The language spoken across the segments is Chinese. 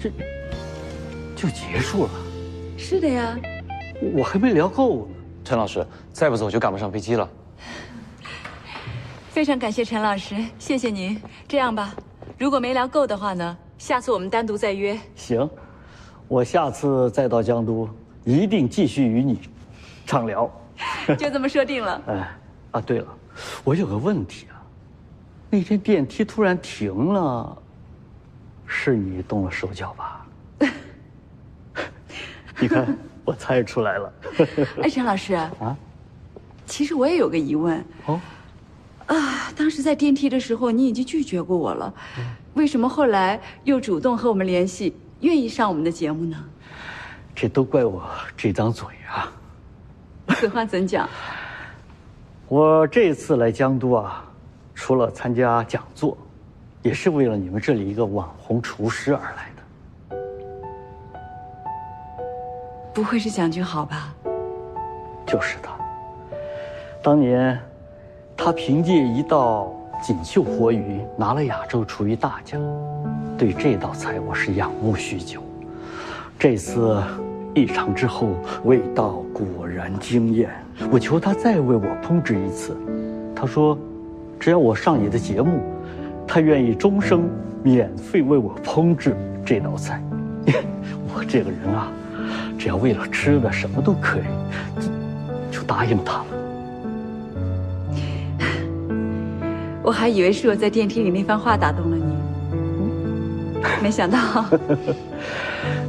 这就结束了？是的呀，我还没聊够呢。陈老师，再不走就赶不上飞机了。非常感谢陈老师，谢谢您。这样吧，如果没聊够的话呢，下次我们单独再约。行，我下次再到江都，一定继续与你畅聊。就这么说定了。哎，啊，对了，我有个问题啊，那天电梯突然停了，是你动了手脚吧？你看，我猜出来了。哎，陈老师啊，其实我也有个疑问。哦，当时在电梯的时候，你已经拒绝过我了，为什么后来又主动和我们联系，愿意上我们的节目呢？这都怪我这张嘴啊！此话怎讲？我这次来江都啊，除了参加讲座，也是为了你们这里一个网红厨师而来的。不会是蒋俊豪吧？就是他。当年，他凭借一道锦绣活鱼拿了亚洲厨艺大奖，对这道菜我是仰慕许久。这次一尝之后，味道果然惊艳。我求他再为我烹制一次，他说，只要我上你的节目，他愿意终生免费为我烹制这道菜。我这个人啊，只要为了吃的什么都可以，就答应他了。我还以为是我在电梯里那番话打动了你，没想到。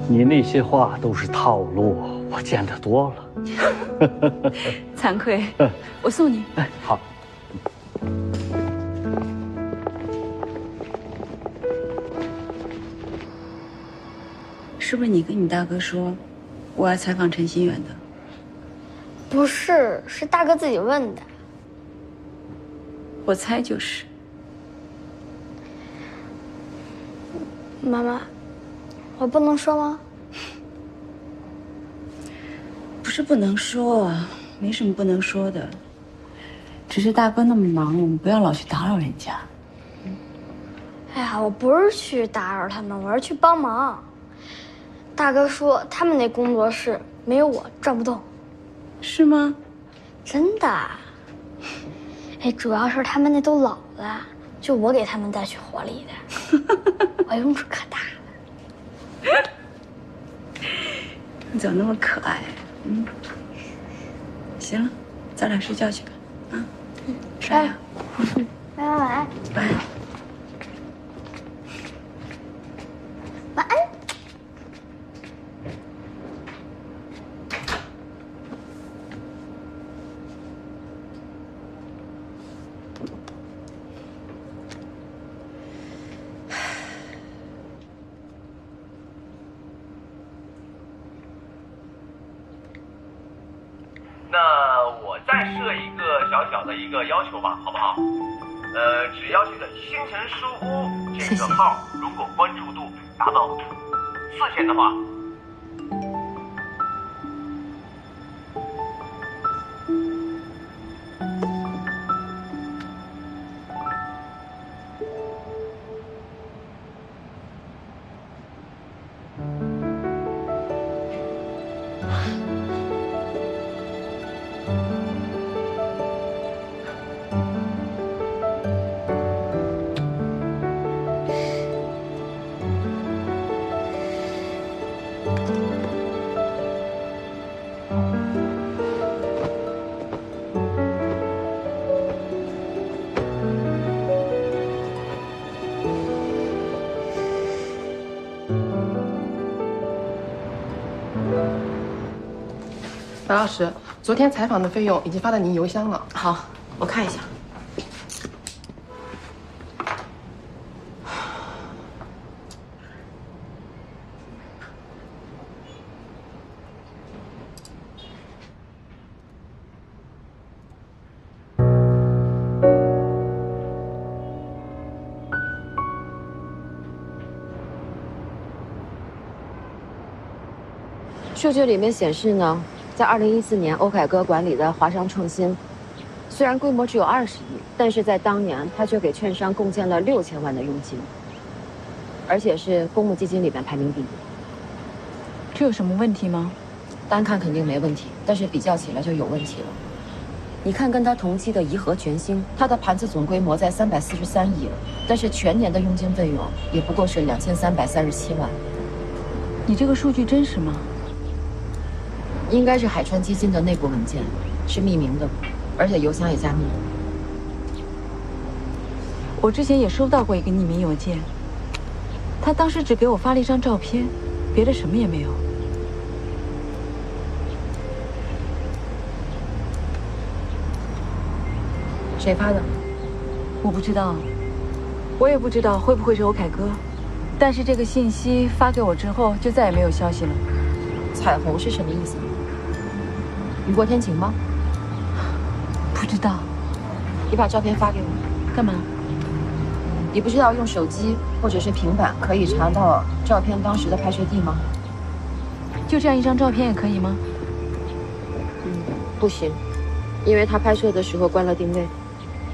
你那些话都是套路，我见得多了。惭愧，我送你。哎，好。是不是你跟你大哥说，我要采访陈心远的？不是，是大哥自己问的。我猜就是。妈妈，我不能说吗？不是不能说啊，没什么不能说的。只是大哥那么忙，我们不要老去打扰人家。哎呀，我不是去打扰他们，我是去帮忙。大哥说他们那工作室没有我转不动。是吗？真的。哎，主要是他们那都老了，就我给他们带去活力的，我用处可大了。你怎么那么可爱？行了，早点睡觉去吧。啊，刷牙。拜拜，晚安。晚安。晚安。那我再设一个小小的一个要求吧，好不好？只要这个星辰书屋这个号，如果关注度达到4000的话，白老师，昨天采访的费用已经发到您邮箱了。好，我看一下。数据里面显示呢，在2014年，欧凯歌管理的华商创新，虽然规模只有20亿，但是在当年，他却给券商贡献了6000万的佣金。而且是公募基金里面排名第一。这有什么问题吗？单看肯定没问题，但是比较起来就有问题了。你看，跟它同期的颐和全兴，它的盘子总规模在343亿，但是全年的佣金费用也不过是2337万。你这个数据真实吗？应该是海川基金的内部文件，是匿名的，而且邮箱也加密。我之前也收到过一个匿名邮件，他当时只给我发了一张照片，别的什么也没有。谁发的？我不知道，我也不知道会不会是欧凯歌，但是这个信息发给我之后，就再也没有消息了。彩虹是什么意思？雨过天晴吗？不知道。你把照片发给我，干嘛？你不知道用手机或者是平板可以查到照片当时的拍摄地吗？就这样一张照片也可以吗？不行，因为他拍摄的时候关了定位。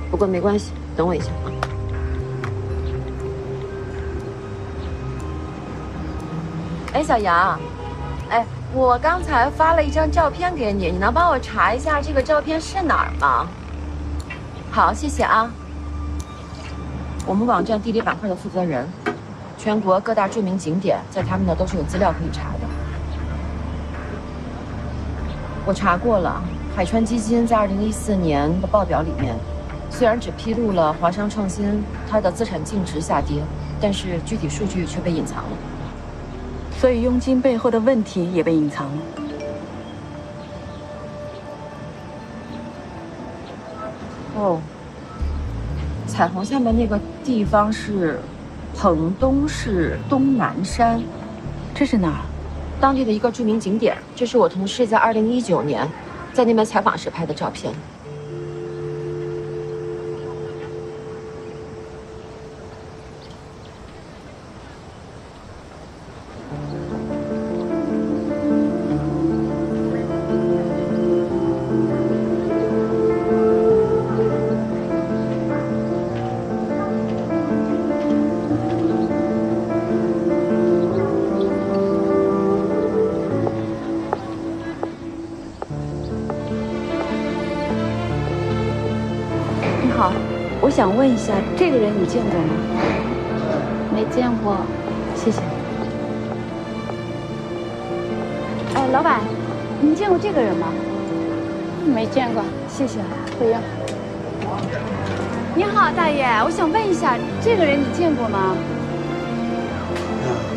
不过没关系，等我一下啊。哎，小杨，哎，我刚才发了一张照片给你，你能帮我查一下这个照片是哪儿吗？好，谢谢啊。我们网站地理板块的负责人，全国各大著名景点，在他们那都是有资料可以查的。我查过了，海川基金在2014年的报表里面，虽然只披露了华商创新它的资产净值下跌，但是具体数据却被隐藏了。所以佣金背后的问题也被隐藏了。哦，彩虹下面那个地方是彭东市东南山，这是哪儿？当地的一个著名景点。这是我同事在2019年在那边采访时拍的照片。你好，我想问一下，这个人你见过吗？没见过。谢谢。哎，老板，您见过这个人吗？没见过，谢谢。不用。你好，大爷，我想问一下，这个人你见过吗？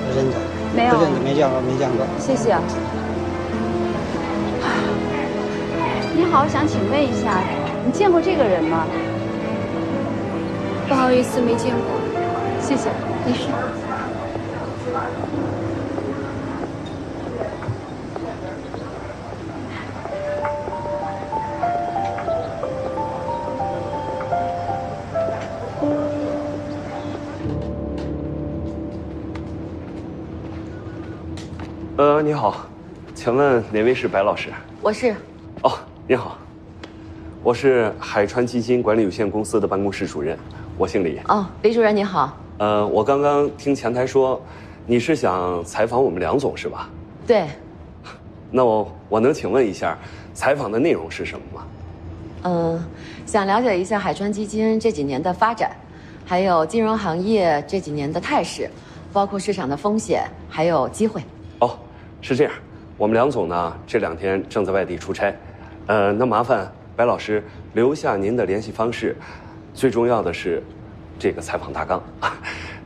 不认得，没有，不认得，没见过，没见过。谢谢。你好，我想请问一下，你见过这个人吗？不好意思，没见过。谢谢。没事。你好，请问哪位是白老师？我是。哦，您好，我是海川基金管理有限公司的办公室主任，我姓李。哦，李主任你好。我刚刚听前台说，你是想采访我们梁总是吧？对。那我能请问一下，采访的内容是什么吗？想了解一下海川基金这几年的发展，还有金融行业这几年的态势，包括市场的风险，还有机会。哦，是这样，我们梁总呢这2天正在外地出差，那麻烦白老师留下您的联系方式，最重要的是这个采访大纲。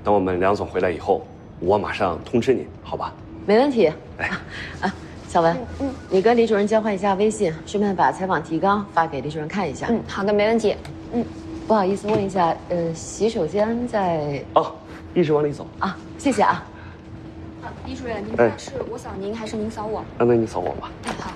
等我们梁总回来以后，我马上通知您，好吧？没问题。哎，小文，你跟李主任交换一下微信，顺便把采访提纲发给李主任看一下。好的，没问题。不好意思问一下，洗手间在？哦，一直往里走啊，谢谢啊。李主任，您办事我扫您还是您扫我？那你扫我吧。哎，好。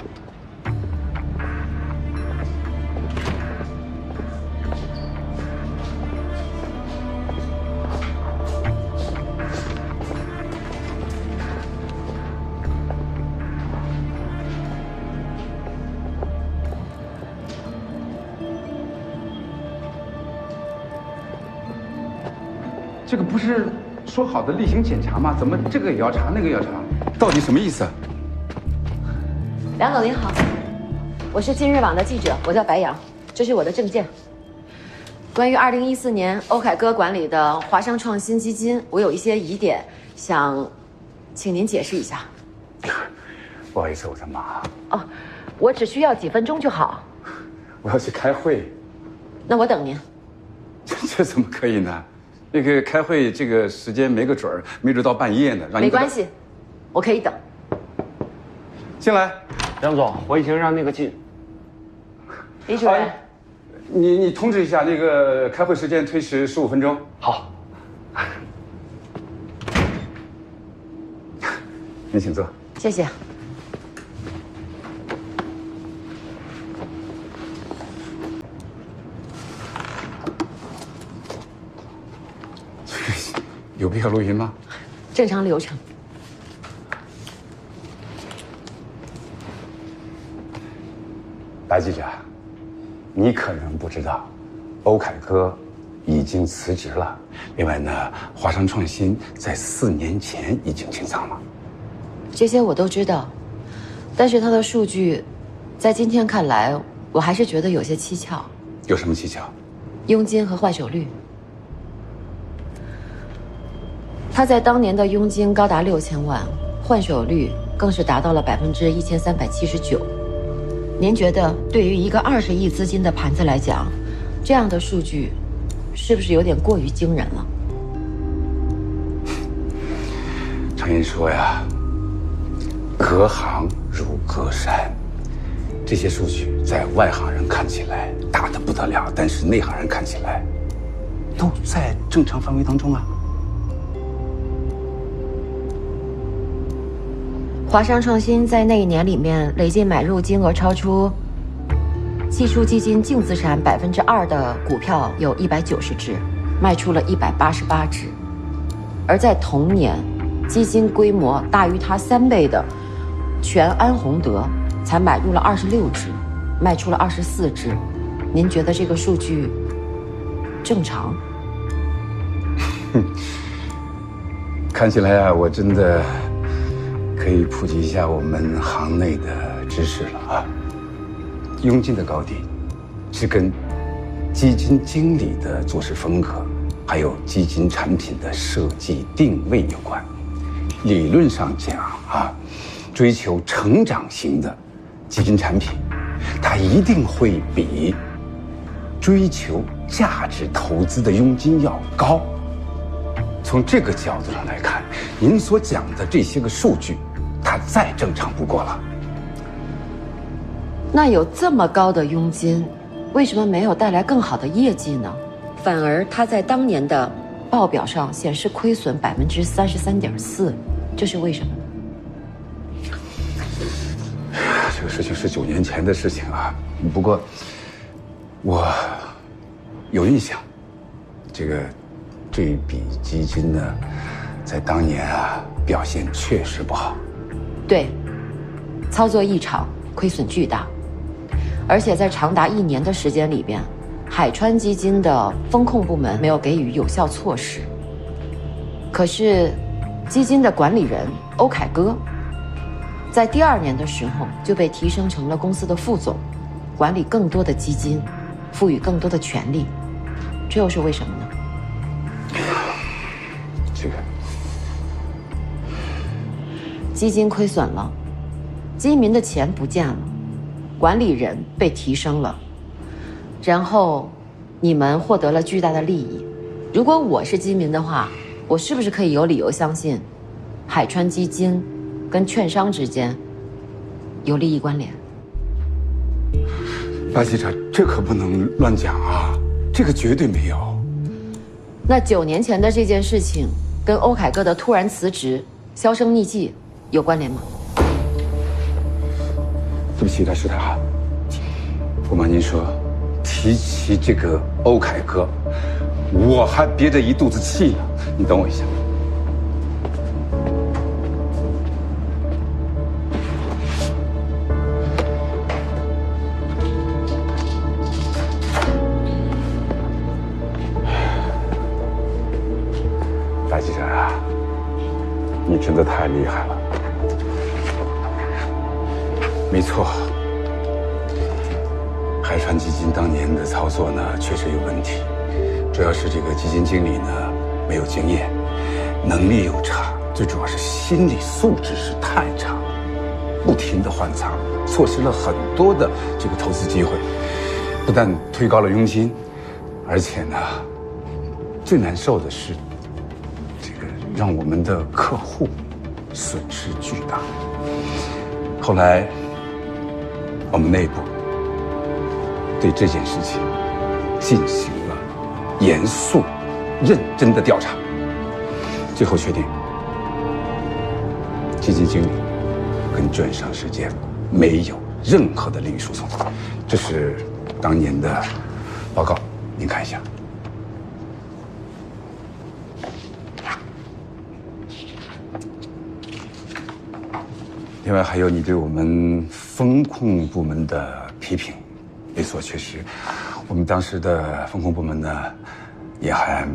这个不是说好的例行检查嘛，怎么这个也要查，那个也要查？到底什么意思啊？梁总您好，我是今日网的记者，我叫白杨，这是我的证件。关于2014年欧凯歌管理的华商创新基金，我有一些疑点，想请您解释一下。不好意思，我在忙。哦，我只需要几分钟就好。我要去开会。那我等您。这怎么可以呢？那个开会这个时间没个准儿，没准到半夜呢。让你没关系，我可以等。进来，梁总，我已经让那个李主任，你通知一下那个开会时间推迟15分钟。好。您请坐。谢谢。有必要录音吗？正常流程。白记者，你可能不知道，欧凯歌已经辞职了。另外呢，华商创新在4年前已经清仓了。这些我都知道，但是他的数据，在今天看来，我还是觉得有些蹊跷。有什么蹊跷？佣金和换手率。他在当年的佣金高达6000万，换手率更是达到了1379%。您觉得，对于一个20亿资金的盘子来讲，这样的数据，是不是有点过于惊人了？常言说呀，隔行如隔山。这些数据在外行人看起来大得不得了，但是内行人看起来，都在正常范围当中啊。华商创新在那一年里面累计买入金额超出技术基金净资产2%的股票有190只，卖出了188只，而在同年，基金规模大于它3倍的全安宏德才买入了26只，卖出了24只。您觉得这个数据正常？看起来啊，我真的可以普及一下我们行内的知识了啊。佣金的高低是跟基金经理的做事风格，还有基金产品的设计定位有关。理论上讲啊，追求成长型的基金产品，它一定会比追求价值投资的佣金要高。从这个角度上来看，您所讲的这些个数据，它再正常不过了。那有这么高的佣金，为什么没有带来更好的业绩呢？反而它在当年的报表上显示亏损33.4%，这是为什么呢？这个事情是9年前的事情啊，不过我有印象，这笔基金呢，在当年啊表现确实不好。对，操作异常，亏损巨大，而且在长达1年的时间里边，海川基金的风控部门没有给予有效措施。可是，基金的管理人欧凯歌，在第2年的时候就被提升成了公司的副总，管理更多的基金，赋予更多的权利，这又是为什么呢？这个基金亏损了，基民的钱不见了，管理人被提升了，然后你们获得了巨大的利益。如果我是基民的话，我是不是可以有理由相信，海川基金跟券商之间有利益关联？白记者，这可不能乱讲啊，这个绝对没有。那9年前的这件事情跟欧凯歌的突然辞职、销声匿迹有关联吗？对不起，大师太，不瞒您说，提起这个欧凯歌，我还憋着一肚子气呢。你等我一下。白记者啊，真的太厉害了。没错，海川基金当年的操作呢，确实有问题，主要是这个基金经理呢没有经验，能力又差，最主要是心理素质是太差，不停的换仓，错失了很多的这个投资机会，不但推高了佣金，而且呢，最难受的是这个让我们的客户损失巨大。后来我们内部对这件事情进行了严肃、认真的调查，最后确定基金经理跟券商之间没有任何的利益输送。这是当年的报告，您看一下。另外还有你对我们风控部门的批评，没错，确实，我们当时的风控部门呢，也还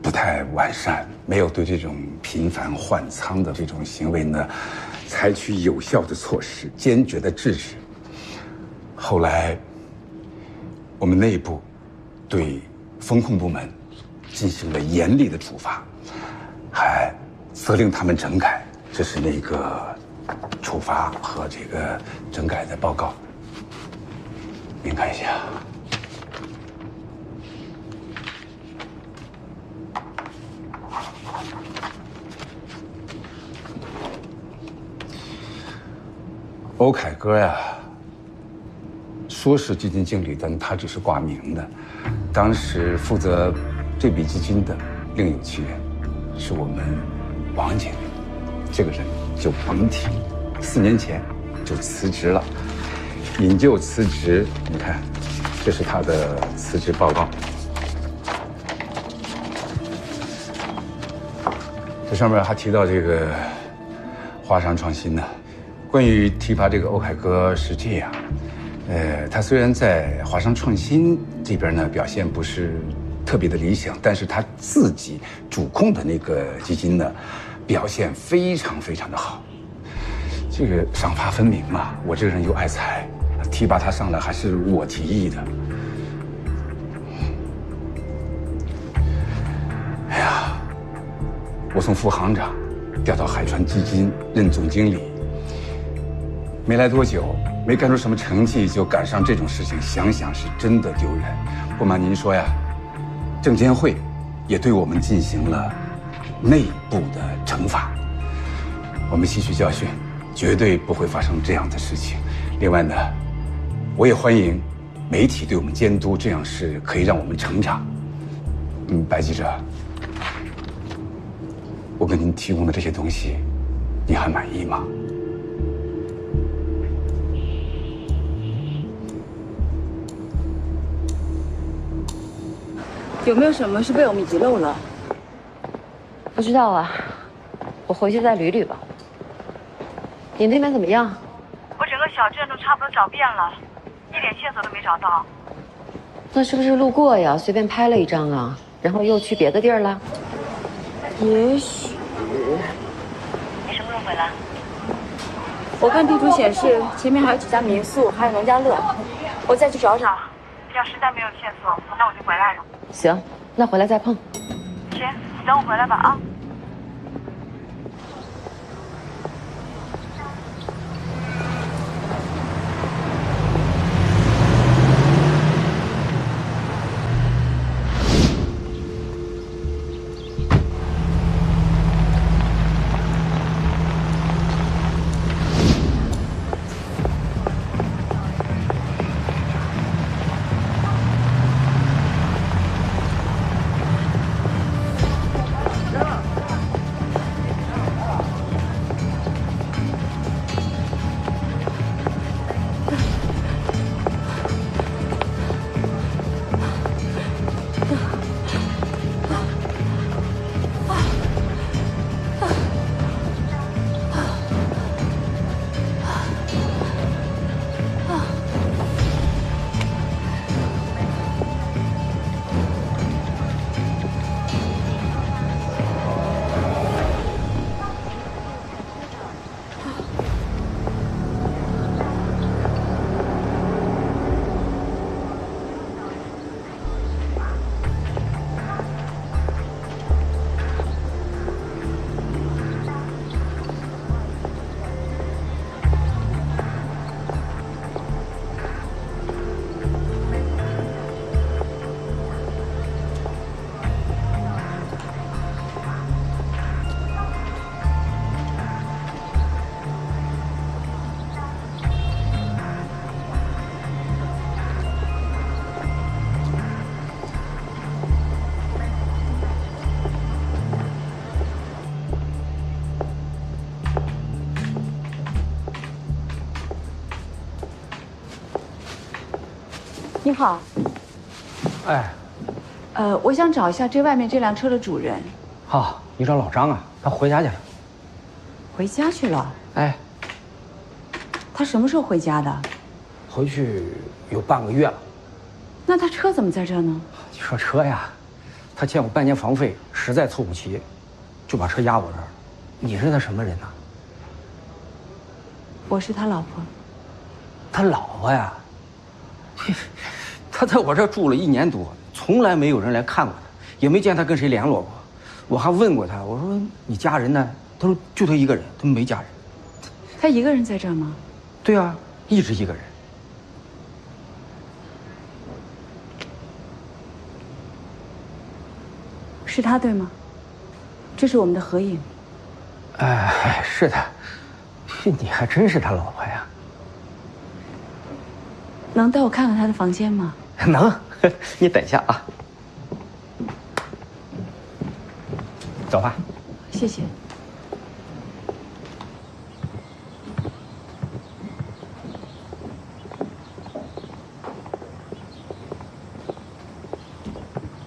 不太完善，没有对这种频繁换仓的这种行为呢，采取有效的措施，坚决的制止。后来，我们内部对风控部门进行了严厉的处罚，还责令他们整改。这是那个处罚和这个整改的报告，您看一下。欧凯歌呀，说是基金经理，但他只是挂名的。当时负责这笔基金的另有其人，是我们王经理。这个人就甭提，4年前就辞职了，引咎辞职。你看，这是他的辞职报告。这上面还提到这个华商创新呢。关于提拔这个欧凯歌是这样，他虽然在华商创新这边呢表现不是特别的理想，但是他自己主控的那个基金呢，表现非常非常的好。这个赏罚分明嘛，我这个人又爱财，提拔他上来还是我提议的。哎呀，我从副行长调到海川基金任总经理。没来多久，没干出什么成绩，就赶上这种事情，想想是真的丢人。不瞒您说呀，证监会也对我们进行了内部的惩罚。我们吸取教训，绝对不会发生这样的事情。另外呢，我也欢迎媒体对我们监督，这样是可以让我们成长。白记者，我给您提供的这些东西，你还满意吗？有没有什么是被我们遗漏了？不知道啊，我回去再捋捋吧。你那边怎么样？我整个小镇都差不多找遍了，一点线索都没找到。那是不是路过呀？随便拍了一张啊，然后又去别的地儿了？也许。你什么时候回来？我看地图显示前面还有几家民宿，还有农家乐，我再去找找。要实在没有线索，那我就回来了。行，那回来再碰。行，你等我回来吧啊。你好。哎，我想找一下这外面这辆车的主人。好，你找老张啊，他回家去了。回家去了？哎，他什么时候回家的？回去有半个月了。那他车怎么在这呢？你说车呀，他欠我半年房费，实在凑不齐，就把车压我这儿了。你是他什么人呢？我是他老婆。他老婆呀？他在我这儿住了1年多，从来没有人来看过他，也没见他跟谁联络过。我还问过他，我说你家人呢？他说就他一个人，他没家人。他一个人在这儿吗？对啊，一直一个人。是他对吗？这是我们的合影。哎，是的，你还真是他老婆呀？能带我看看他的房间吗？能，你等一下啊。走吧。谢谢。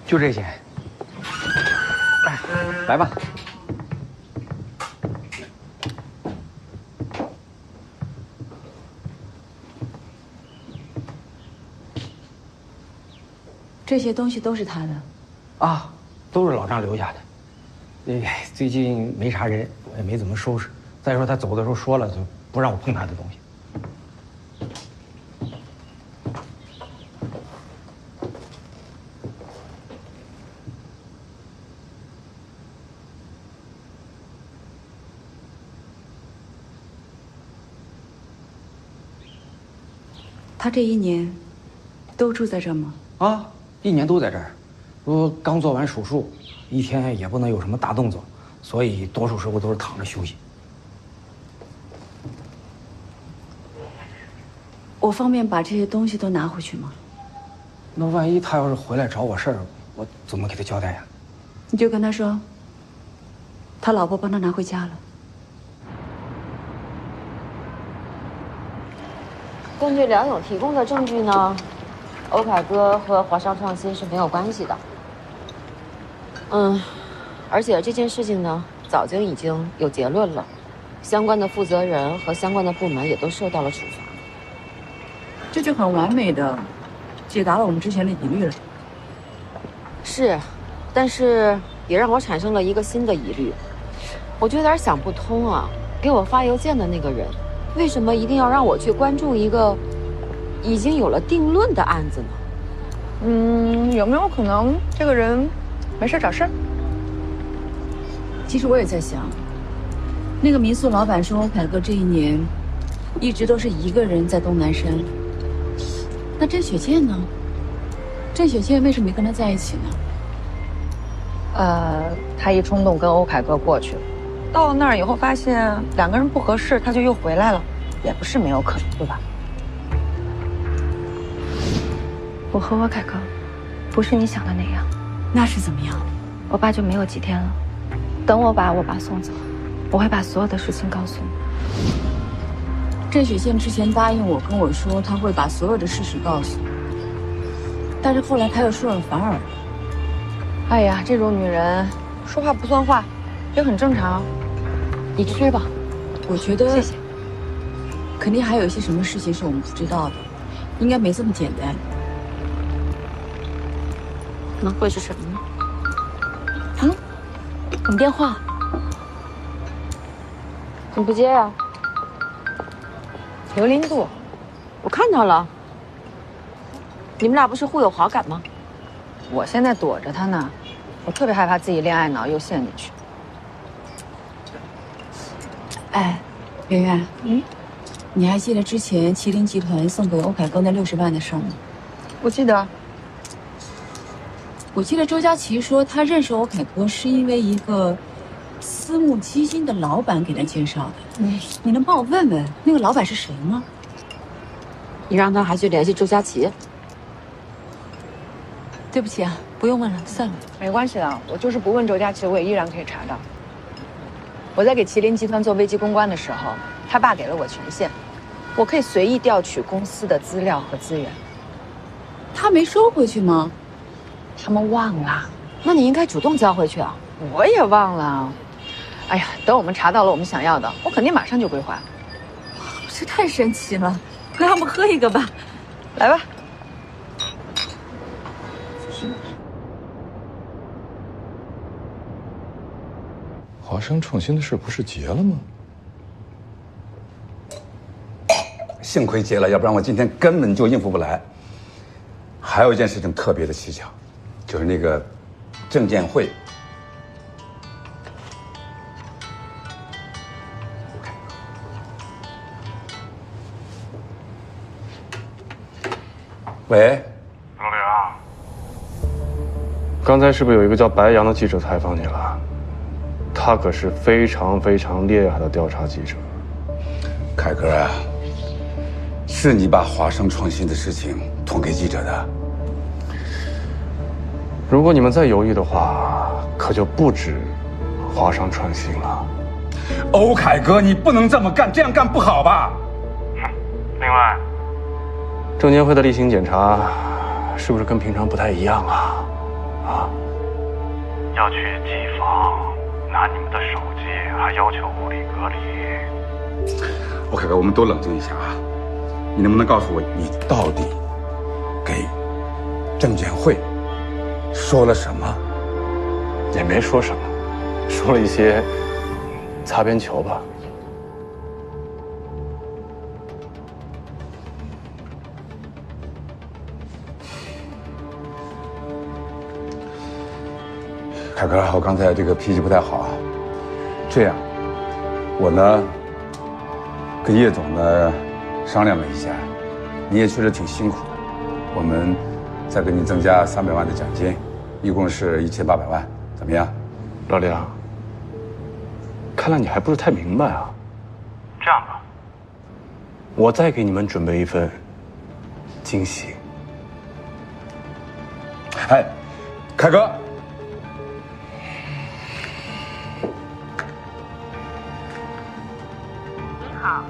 就这些。来吧。这些东西都是他的。啊，都是老张留下的。最近没啥人，我也没怎么收拾。再说他走的时候说了，就不让我碰他的东西。他这1年都住在这儿吗？啊，1年都在这儿。说刚做完手术，一天也不能有什么大动作，所以多数时候都是躺着休息。我方便把这些东西都拿回去吗？那万一他要是回来找我事儿，我怎么给他交代呀？你就跟他说，他老婆帮他拿回家了。根据梁勇提供的证据呢，欧凯歌和华商创新是没有关系的。而且这件事情呢，早就已经有结论了，相关的负责人和相关的部门也都受到了处罚。这就很完美的解答了我们之前的疑虑了。是，但是也让我产生了一个新的疑虑，我就有点想不通啊，给我发邮件的那个人，为什么一定要让我去关注一个已经有了定论的案子呢？有没有可能这个人没事找事儿？其实我也在想，那个民宿老板说欧凯歌这1年一直都是一个人在东南山。那郑雪倩呢？郑雪倩为什么没跟他在一起呢？他一冲动跟欧凯歌过去了，到了那儿以后发现2个人不合适，他就又回来了，也不是没有可能，对吧？我和欧凯歌不是你想的那样。那是怎么样？我爸就没有几天了，等我把我爸送走，我会把所有的事情告诉你。郑雪倩之前答应我，跟我说她会把所有的事实告诉我，但是后来她又说了反耳。哎呀，这种女人说话不算话，也很正常。你吃吧，我觉得谢谢。肯定还有一些什么事情是我们不知道的，应该没这么简单。能会是什么呢？等电话。你不接啊？刘林度，我看到了。你们俩不是互有好感吗？我现在躲着他呢，我特别害怕自己恋爱脑又陷进去。哎，圆圆，你还记得之前麒麟集团送给欧凯歌那60万的事吗？我记得。我记得周佳琪说，他认识欧凯歌是因为一个私募基金的老板给他介绍的。你能帮我问问那个老板是谁吗？你让他还去联系周佳琪？对不起啊，不用问了，算了。没关系的，我就是不问周佳琪，我也依然可以查到。我在给麒麟集团做危机公关的时候，他爸给了我权限，我可以随意调取公司的资料和资源。他没收回去吗？他们忘了，那你应该主动交回去啊。我也忘了。哎呀，等我们查到了我们想要的，我肯定马上就归还。这太神奇了，快让我们喝一个吧。来吧。华生创新的事不是结了吗？幸亏结了，要不然我今天根本就应付不来。还有一件事情特别的蹊跷，就是那个证监会。喂，老梁，刚才是不是有一个叫白杨的记者采访你了？他可是非常非常厉害的调查记者。凯哥啊，是你把华生创新的事情捅给记者的。如果你们再犹豫的话，可就不止华商创新了。欧凯哥，你不能这么干，这样干不好吧？另外，证监会的例行检查是不是跟平常不太一样啊？要去机房拿你们的手机，还要求物理隔离。欧凯哥，我们都冷静一下啊！你能不能告诉我，你到底给证监会说了什么？也没说什么，说了一些擦边球吧。凯哥，我刚才这个脾气不太好啊。这样，我呢跟叶总呢商量了一下，你也确实挺辛苦的，我们再给你增加300万的奖金，一共是1800万，怎么样？老梁，看来你还不是太明白啊。这样吧，我再给你们准备一份惊喜。哎，凯哥。您好，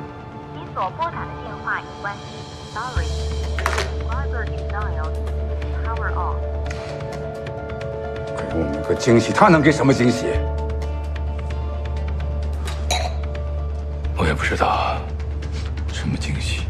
您所拨打的电话已关机 ，Sorry。Subscriber is dialed. Power off。给我们个惊喜，他能给什么惊喜？我也不知道什么惊喜。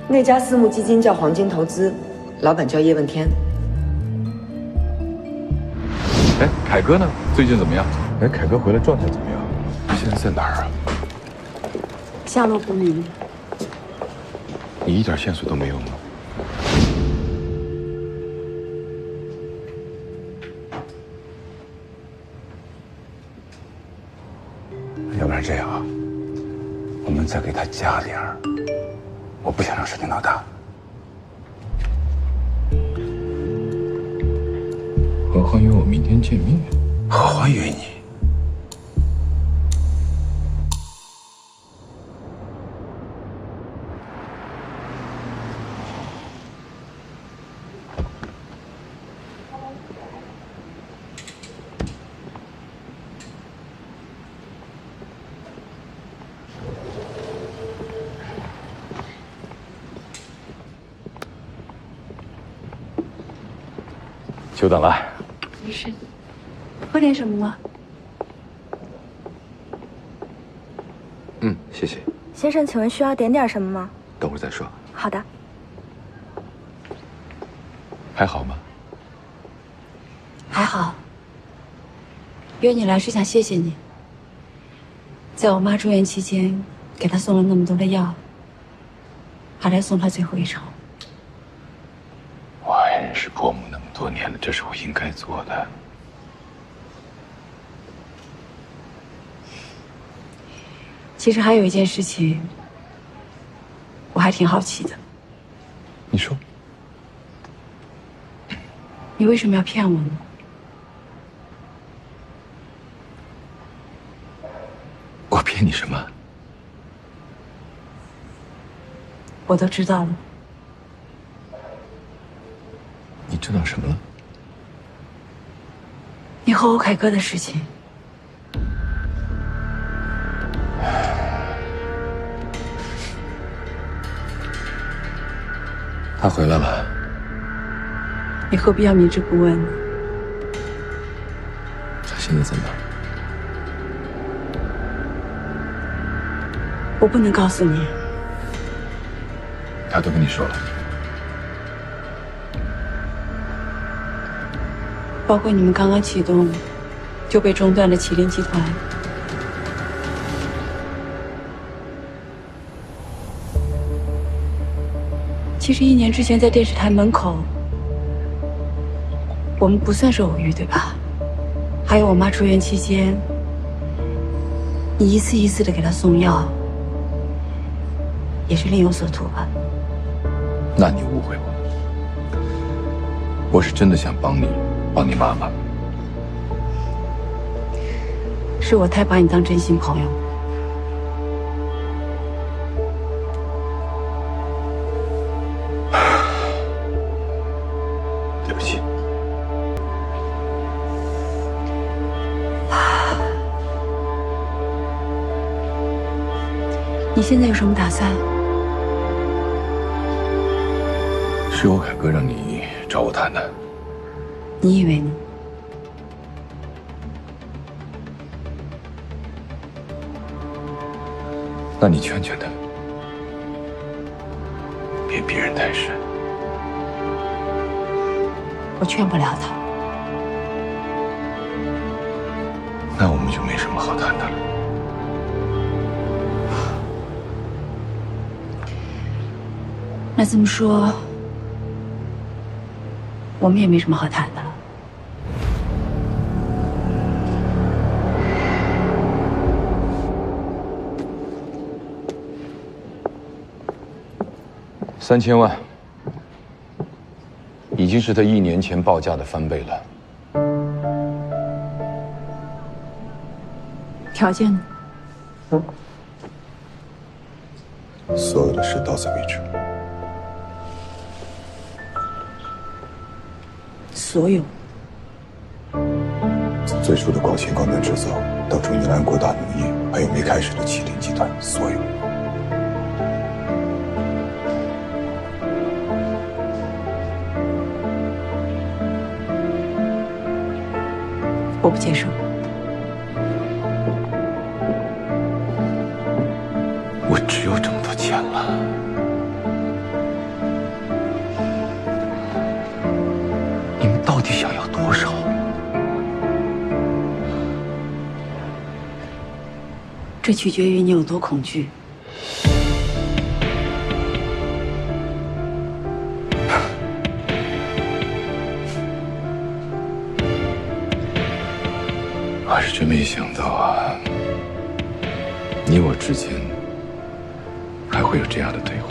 那家私募基金叫黄金投资，老板叫叶问天。哎，凯哥呢？最近怎么样？哎，凯哥回来状态怎么样？现在在哪儿啊？下落不明。你一点线索都没有吗？然这样啊，我们再给他加点儿，我不想让事情闹大。何欢约我明天见面。何欢约你？久等了。没事，喝点什么吗？嗯，谢谢。先生，请问需要点什么吗？等会儿再说。好的。还好吗？还好。约你来是想谢谢你，在我妈住院期间，给她送了那么多的药，还来送她最后一程。我爱人是伯母那么多年了，这是我应该做的。其实还有一件事情，我还挺好奇的。你说，你为什么要骗我呢？我骗你什么？我都知道了。你知道什么了？你和我凯哥的事情。他回来了。你何必要明知故问呢？他现在在哪？我不能告诉你。他都跟你说了。包括你们刚刚启动就被中断的麒麟集团。其实1年之前在电视台门口，我们不算是偶遇，对吧？还有我妈住院期间，你一次一次的给她送药，也是另有所图吧？那你误会我了，我是真的想帮你，帮你妈妈。是我太把你当真心朋友。对不起。你现在有什么打算？是我凯哥让你找我谈的。你以为呢？那你劝劝他，别逼人太深。我劝不了他。那我们就没什么好谈的了。那这么说，我们也没什么好谈的了。3000万，已经是他1年前报价的翻倍了。条件呢？所有的事到此为止。所有。从最初的光纤光能制造，到中尼兰国大农业，还有没开始的麒麟集团，所有。我不接受。我只有这么多钱了。你们到底想要多少？这取决于你有多恐惧。我是真没想到啊，你我之间还会有这样的对话？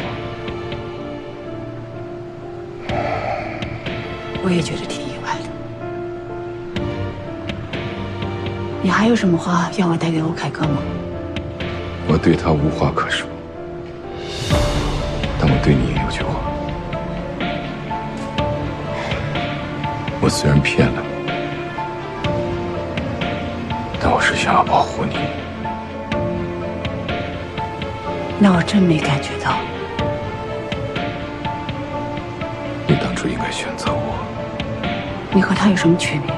我也觉得挺意外的。你还有什么话要我带给欧凯哥吗？我对他无话可说，但我对你有句话。我虽然骗了你，但我是想要保护你。那我真没感觉到。你当初应该选择我。你和他有什么区别？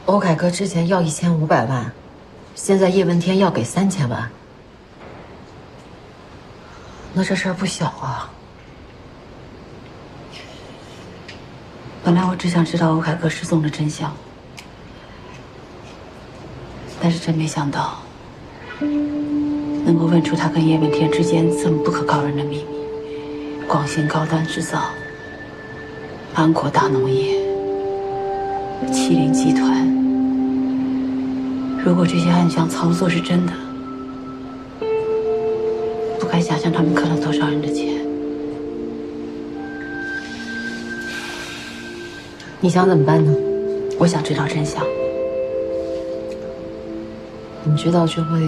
欧凯哥之前要1500万，现在叶问天要给3000万，那这事儿不小啊。本来我只想知道欧凯哥失踪的真相，但是真没想到能够问出他跟叶问天之间这么不可告人的秘密。广信高端制造、安国大农业、麒麟集团，如果这些暗箱操作是真的，不敢想象他们坑了多少人的钱。你想怎么办呢？我想知道真相。你知道这会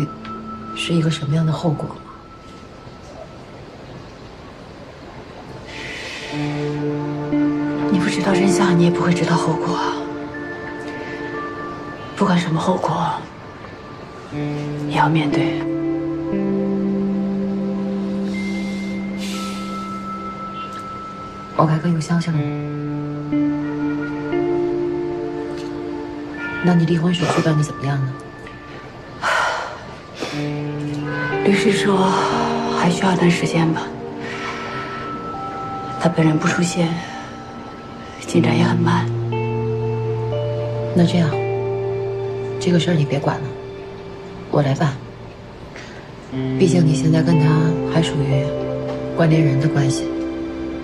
是一个什么样的后果吗？你不知道真相，你也不会知道后果。不管什么后果，也要面对。欧凯哥有消息了吗？那你离婚手续办得怎么样呢？律师说还需要一段时间吧。他本人不出现，进展也很慢。那这样，这个事儿你别管了，我来办。毕竟你现在跟他还属于关联人的关系，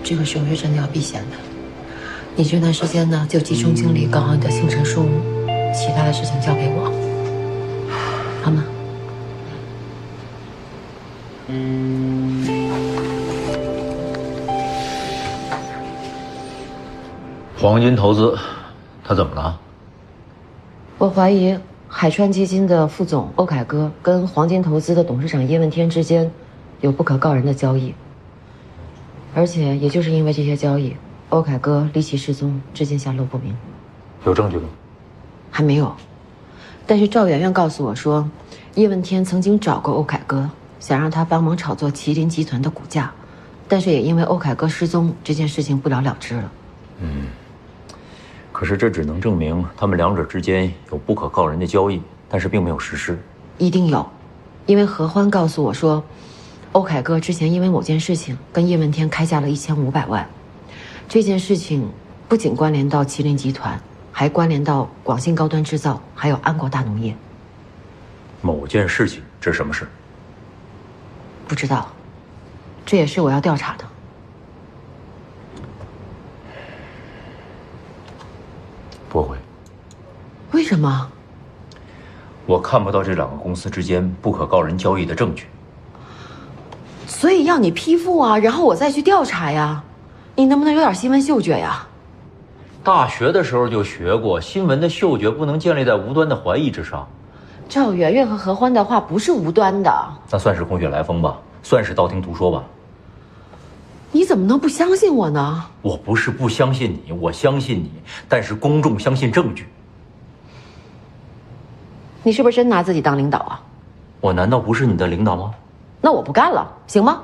这个手续真的要避嫌的。你这段时间呢，就集中精力搞好你的姓陈书屋，其他的事情交给我，好吗？黄金投资，他怎么了？我怀疑海川基金的副总欧凯歌跟黄金投资的董事长叶问天之间有不可告人的交易，而且也就是因为这些交易，欧凯歌离奇失踪，至今下落不明。有证据吗？还没有，但是赵媛媛告诉我说，叶问天曾经找过欧凯歌，想让他帮忙炒作麒麟集团的股价，但是也因为欧凯歌失踪这件事情不了了之了。可是这只能证明他们两者之间有不可告人的交易，但是并没有实施。一定有，因为何欢告诉我说，欧凯歌之前因为某件事情跟叶问天开价了1500万，这件事情不仅关联到麒麟集团，还关联到广信高端制造，还有安国大农业。某件事情，这是什么事？不知道，这也是我要调查的。不会。为什么？我看不到这两个公司之间不可告人交易的证据。所以要你批复啊，然后我再去调查呀。你能不能有点新闻嗅觉呀？大学的时候就学过，新闻的嗅觉不能建立在无端的怀疑之上。赵媛媛和何欢的话不是无端的，那算是空穴来风吧，算是道听途说吧。你怎么能不相信我呢？我不是不相信你，我相信你，但是公众相信证据。你是不是真拿自己当领导啊？我难道不是你的领导吗？那我不干了，行吗？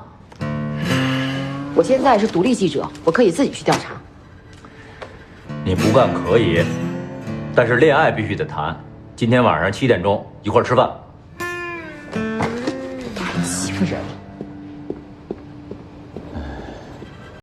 我现在是独立记者，我可以自己去调查。你不干可以，但是恋爱必须得谈。今天晚上7点钟一块儿吃饭。太欺负人了。